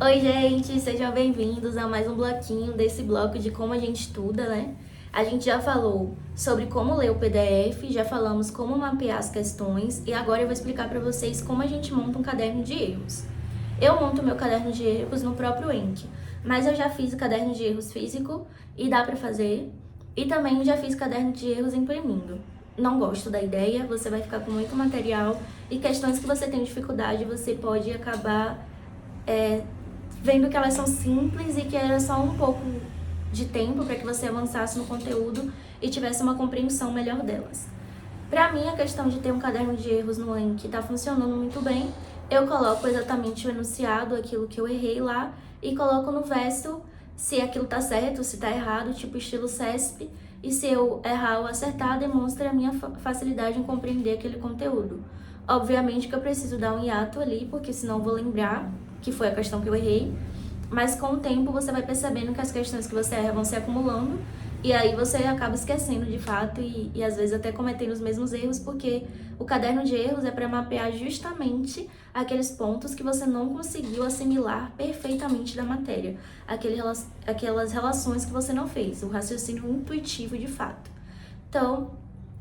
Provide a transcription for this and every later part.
Oi, gente, sejam bem-vindos a mais um bloquinho desse bloco de como a gente estuda, né? A gente já falou sobre como ler o PDF, já falamos como mapear as questões e agora eu vou explicar para vocês como a gente monta um caderno de erros. Eu monto meu caderno de erros no próprio Enki, mas eu já fiz o caderno de erros físico e dá para fazer, e também já fiz caderno de erros imprimindo. Não gosto da ideia, você vai ficar com muito material e questões que você tem dificuldade, você pode acabar vendo que elas são simples e que era só um pouco de tempo para que você avançasse no conteúdo e tivesse uma compreensão melhor delas. Para mim, a questão de ter um caderno de erros no Enki está funcionando muito bem. Eu coloco exatamente o enunciado, aquilo que eu errei lá, e coloco no verso se aquilo está certo, se está errado, tipo estilo CESP, e se eu errar ou acertar, demonstra a minha facilidade em compreender aquele conteúdo. Obviamente que eu preciso dar um hiato ali, porque senão eu vou lembrar que foi a questão que eu errei, mas com o tempo você vai percebendo que as questões que você erra vão se acumulando, e aí você acaba esquecendo de fato e às vezes até cometendo os mesmos erros, porque o caderno de erros é para mapear justamente aqueles pontos que você não conseguiu assimilar perfeitamente da matéria, aquelas relações que você não fez, o raciocínio intuitivo de fato. Então,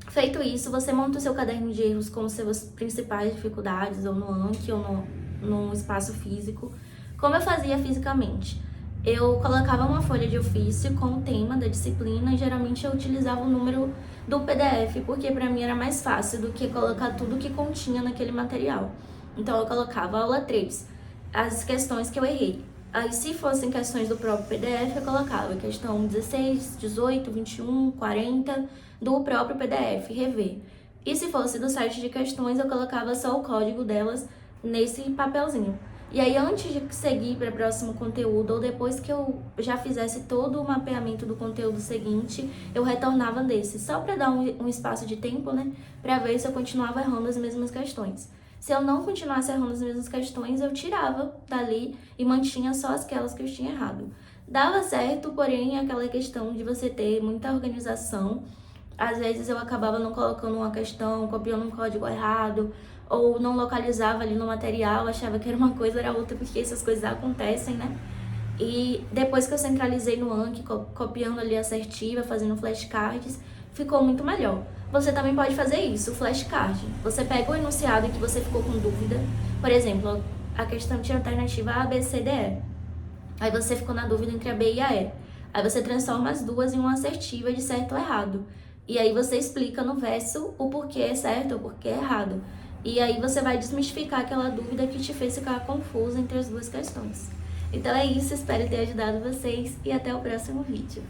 feito isso, você monta o seu caderno de erros com suas principais dificuldades, ou no Anki, ou no espaço físico. Como eu fazia fisicamente? Eu colocava uma folha de ofício com o tema da disciplina e geralmente eu utilizava o número do PDF, porque para mim era mais fácil do que colocar tudo que continha naquele material. Então eu colocava aula 3, as questões que eu errei. Aí se fossem questões do próprio PDF, eu colocava questão 16, 18, 21, 40 do próprio PDF, rever. E se fosse do site de questões, eu colocava só o código delas nesse papelzinho. E aí, antes de seguir para o próximo conteúdo, ou depois que eu já fizesse todo o mapeamento do conteúdo seguinte, eu retornava desse, só para dar um espaço de tempo, né? Para ver se eu continuava errando as mesmas questões. Se eu não continuasse errando as mesmas questões, eu tirava dali e mantinha só aquelas que eu tinha errado. Dava certo, porém, aquela questão de você ter muita organização. Às vezes eu acabava não colocando uma questão, copiando um código errado, ou não localizava ali no material, achava que era uma coisa, era outra, porque essas coisas acontecem, né? E depois que eu centralizei no Anki, copiando ali assertiva, fazendo flashcards, ficou muito melhor. Você também pode fazer isso, flashcard. Você pega o enunciado que você ficou com dúvida, por exemplo, a questão tinha alternativa A, B, C, D, E. Aí você ficou na dúvida entre a B e a E. Aí você transforma as duas em uma assertiva de certo ou errado. E aí você explica no verso o porquê é certo ou porquê é errado. E aí você vai desmistificar aquela dúvida que te fez ficar confusa entre as duas questões. Então é isso, espero ter ajudado vocês e até o próximo vídeo.